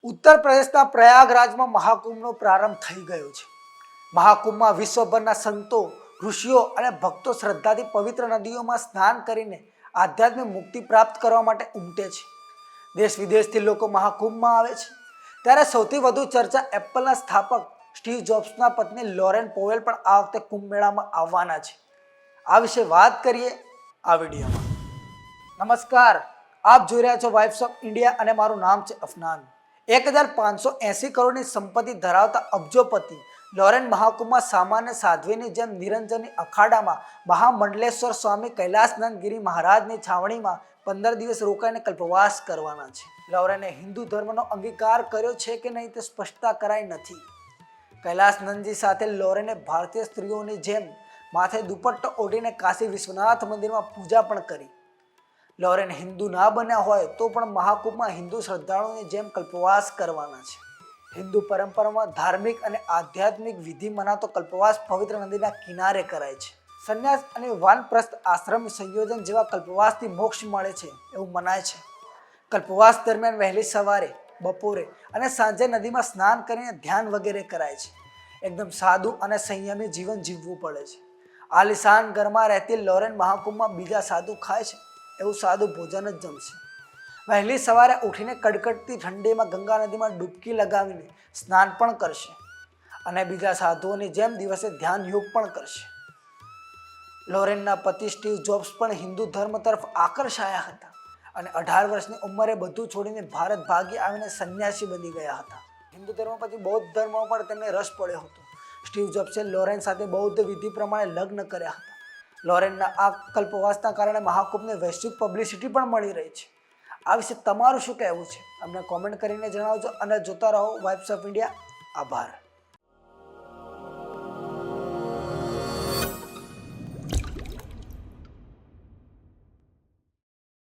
ઉત્તર પ્રદેશના પ્રયાગરાજમાં મહાકુંભનો પ્રારંભ થઈ ગયો છે. મહાકુંભમાં વિશ્વભરના સંતો, ઋષિઓ અને ભક્તો શ્રદ્ધાથી પવિત્ર નદીઓમાં સ્નાન કરીને આધ્યાત્મિક મુક્તિ પ્રાપ્ત કરવા માટે ઉમટે છે. દેશ વિદેશથી લોકો મહાકુંભમાં આવે છે. ત્યારે સૌથી વધુ ચર્ચા એપલના સ્થાપક સ્ટીવ જોબ્સના પત્ની લોરેન પોવેલ પણ આ વખતે કુંભ મેળામાં આવવાના છે. આ વિશે વાત કરીએ આ વિડીયોમાં. નમસ્કાર, આપ જોઈ રહ્યા છો વાઇબ્સ ઓફ ઇન્ડિયા અને મારું નામ છે અફનાન. 1580 કરોડની સંપત્તિ ધરાવતા અબજોપતિ લોરેન મહાકુંભમાં સામાન્ય સાધ્વીની જેમ નિરંજની અખાડામાં મહામંડલેશ્વર સ્વામી કૈલાસનંદ ગિરી મહારાજની છાવણીમાં 15 દિવસ રોકાઈને કલ્પવાસ કરવાના છે. લોરેને હિન્દુ ધર્મનો અંગીકાર કર્યો છે કે નહીં તે સ્પષ્ટતા કરાઈ નથી. કૈલાસનંદજી સાથે લોરેને ભારતીય સ્ત્રીઓની જેમ માથે દુપટ્ટો ઓઢીને કાશી વિશ્વનાથ મંદિરમાં પૂજા પણ કરી. લોરેન હિન્દુ ના બન્યા હોય તો પણ મહાકુંભમાં હિન્દુ શ્રદ્ધાળુઓની જેમ કલ્પવાસ કરવાના છે. હિન્દુ પરંપરામાં ધાર્મિક અને આધ્યાત્મિક વિધિ મનાતો કલ્પવાસ પવિત્ર નદીના કિનારે કરાય છે. સંન્યાસ અને વાનપ્રસ્થ આશ્રમ સંયોજન જેવા કલ્પવાસથી મોક્ષ મળે છે એવું મનાય છે. કલ્પવાસ દરમિયાન વહેલી સવારે, બપોરે અને સાંજે નદીમાં સ્નાન કરીને ધ્યાન વગેરે કરાય છે. એકદમ સાદું અને સંયમી જીવન જીવવું પડે છે. આલિશાન ઘરમાં રહેતી લોરેન મહાકુંભમાં બીજા સાદું ખાય છે એવું સાદું ભોજન જ જમશે. વહેલી સવારે ઉઠીને કડકડતી ઠંડીમાં ગંગા નદીમાં ડૂબકી લગાવીને સ્નાન પણ કરશે અને બીજા સાધુઓની જેમ દિવસે ધ્યાન યોગ પણ કરશે. લોરેનના પતિ સ્ટીવ જોબ્સ પણ હિન્દુ ધર્મ તરફ આકર્ષાયા હતા અને 18 વર્ષની ઉંમરે બધું છોડીને ભારત ભાગી આવીને સંન્યાસી બની ગયા હતા. હિન્દુ ધર્મ પછી બૌદ્ધ ધર્મમાં પણ તેમને રસ પડ્યો હતો. સ્ટીવ જોબ્સે લોરેન સાથે બૌદ્ધ વિધિ પ્રમાણે લગ્ન કર્યા હતા. લોરેનના આ કલ્પવાસના કારણે મહાકુંભને વૈશ્વિક પબ્લિસિટી પણ મળી રહી છે. આ વિશે તમારું શું કહેવું છે? અમને કોમેન્ટ કરીને જણાવજો અને જોતા રહો વાઇબ્સ ઓફ ઇન્ડિયા. આભાર.